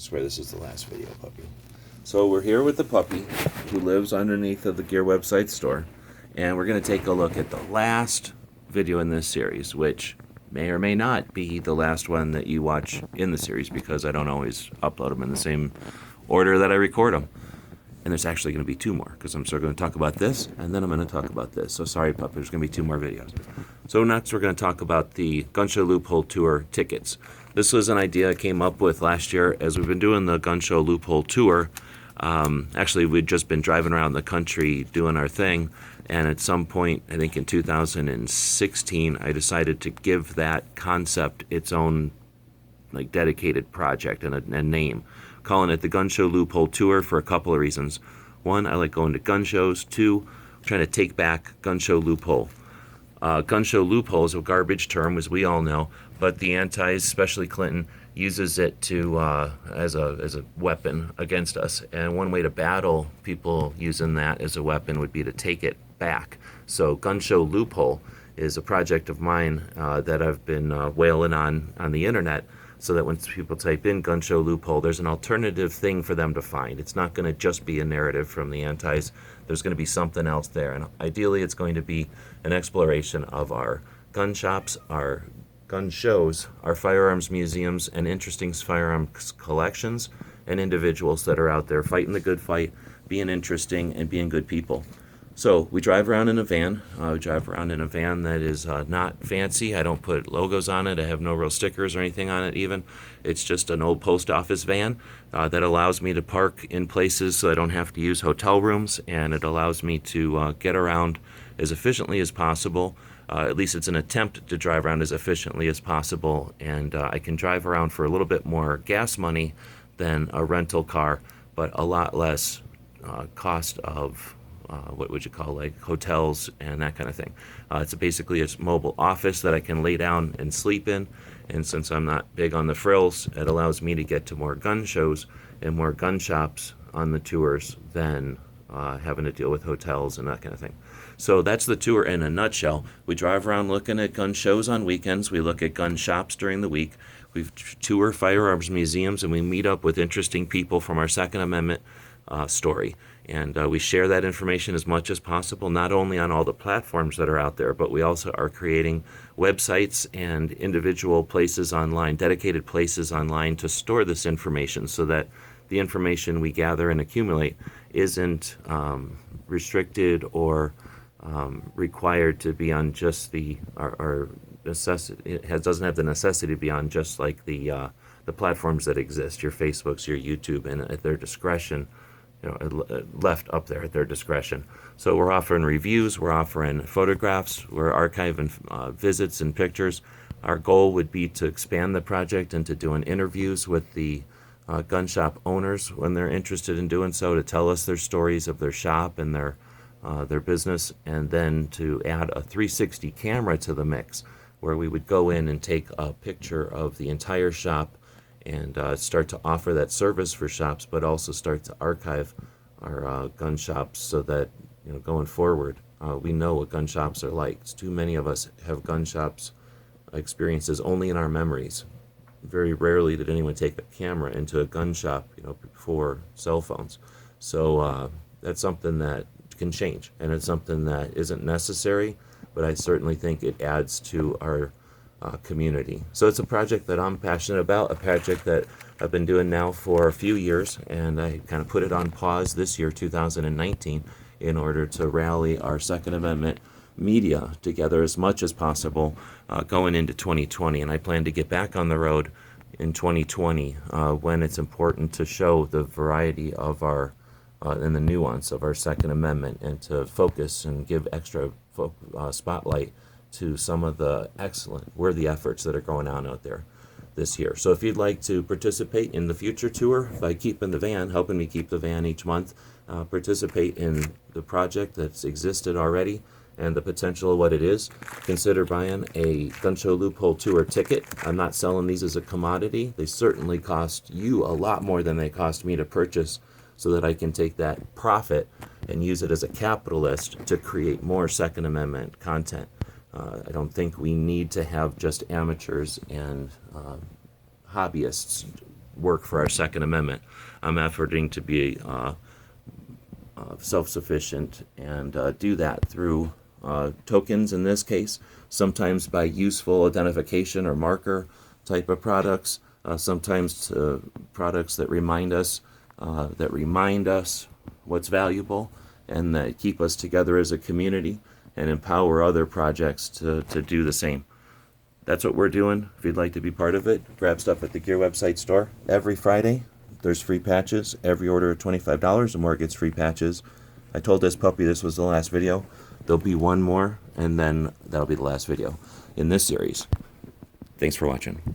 swear this is the last video, puppy. So we're here with the puppy who lives underneath of the Gear Website store, and we're going to take a look at the last video in this series, which may or may not be the last one that you watch in the series, because I don't always upload them in the same order that I record them. And there's actually going to be two more, because I'm still going to talk about this, and then I'm going to talk about this. So sorry, puppy, there's going to be two more videos. So next we're going to talk about the Gun Show Loophole Tour tickets. This was an idea I came up with last year as we've been doing the Gun Show Loophole Tour. Actually, we'd just been driving around the country doing our thing, and at some point, I think in 2016, I decided to give that concept its own dedicated project and a name, calling it the Gun Show Loophole Tour for a couple of reasons. One, I like going to gun shows. Two, I'm trying to take back Gun Show Loophole. Gun Show Loophole is a garbage term, as we all know, but the antis, especially Clinton, uses it to as a weapon against us. And one way to battle people using that as a weapon would be to take it back. So Gun Show Loophole is a project of mine that I've been whaling on the internet, so that when people type in Gun Show Loophole, there's an alternative thing for them to find. It's not going to just be a narrative from the antis. There's going to be something else there. And ideally, it's going to be an exploration of our gun shops, our gun shows, our firearms museums, and interesting firearms collections, and individuals that are out there fighting the good fight, being interesting, and being good people. So we drive around in a van. We drive around in a van that is not fancy. I don't put logos on it. I have no real stickers or anything on it even. It's just an old post office van that allows me to park in places so I don't have to use hotel rooms, and it allows me to get around as efficiently as possible. At least it's an attempt to drive around as efficiently as possible, and I can drive around for a little bit more gas money than a rental car, but a lot less cost of what would you call, hotels and that kind of thing. It's basically a mobile office that I can lay down and sleep in, and since I'm not big on the frills, it allows me to get to more gun shows and more gun shops on the tours than having to deal with hotels and that kind of thing. So that's the tour in a nutshell. We drive around looking at gun shows on weekends. We look at gun shops during the week. We tour firearms museums, and we meet up with interesting people from our Second Amendment story. And we share that information as much as possible, not only on all the platforms that are out there, but we also are creating websites and individual places online, dedicated places online to store this information, so that the information we gather and accumulate isn't restricted or required to be on just our necessity. It doesn't have the necessity to be on just the platforms that exist, your Facebooks, your YouTube, and at their discretion. Left up there at their discretion. So we're offering reviews, we're offering photographs, we're archiving visits and pictures. Our goal would be to expand the project into doing interviews with the gun shop owners when they're interested in doing so, to tell us their stories of their shop and their business, and then to add a 360 camera to the mix, where we would go in and take a picture of the entire shop and start to offer that service for shops, but also start to archive our gun shops, so that going forward, we know what gun shops are like. Too many of us have gun shops experiences only in our memories. Very rarely did anyone take a camera into a gun shop, before cell phones. So that's something that can change, and it's something that isn't necessary, but I certainly think it adds to our community. So it's a project that I'm passionate about, a project that I've been doing now for a few years, and I kind of put it on pause this year, 2019, in order to rally our Second Amendment media together as much as possible going into 2020. And I plan to get back on the road in 2020 when it's important to show the variety of our and the nuance of our Second Amendment, and to focus and give extra spotlight to some of the excellent, worthy efforts that are going on out there this year. So if you'd like to participate in the future tour by keeping the van, helping me keep the van each month, participate in the project that's existed already and the potential of what it is, consider buying a Gun Show Loophole Tour ticket. I'm not selling these as a commodity. They certainly cost you a lot more than they cost me to purchase, so that I can take that profit and use it as a capitalist to create more Second Amendment content. I don't think we need to have just amateurs and hobbyists work for our Second Amendment. I'm efforting to be self-sufficient and do that through tokens in this case, sometimes by useful identification or marker type of products, sometimes products that remind us what's valuable and that keep us together as a community and empower other projects to do the same. That's what we're doing. If you'd like to be part of it, grab stuff at the Gear website store. Every Friday, there's free patches. Every order of $25 or more gets free patches. I told this puppy this was the last video. There'll be one more, and then that'll be the last video in this series. Thanks for watching.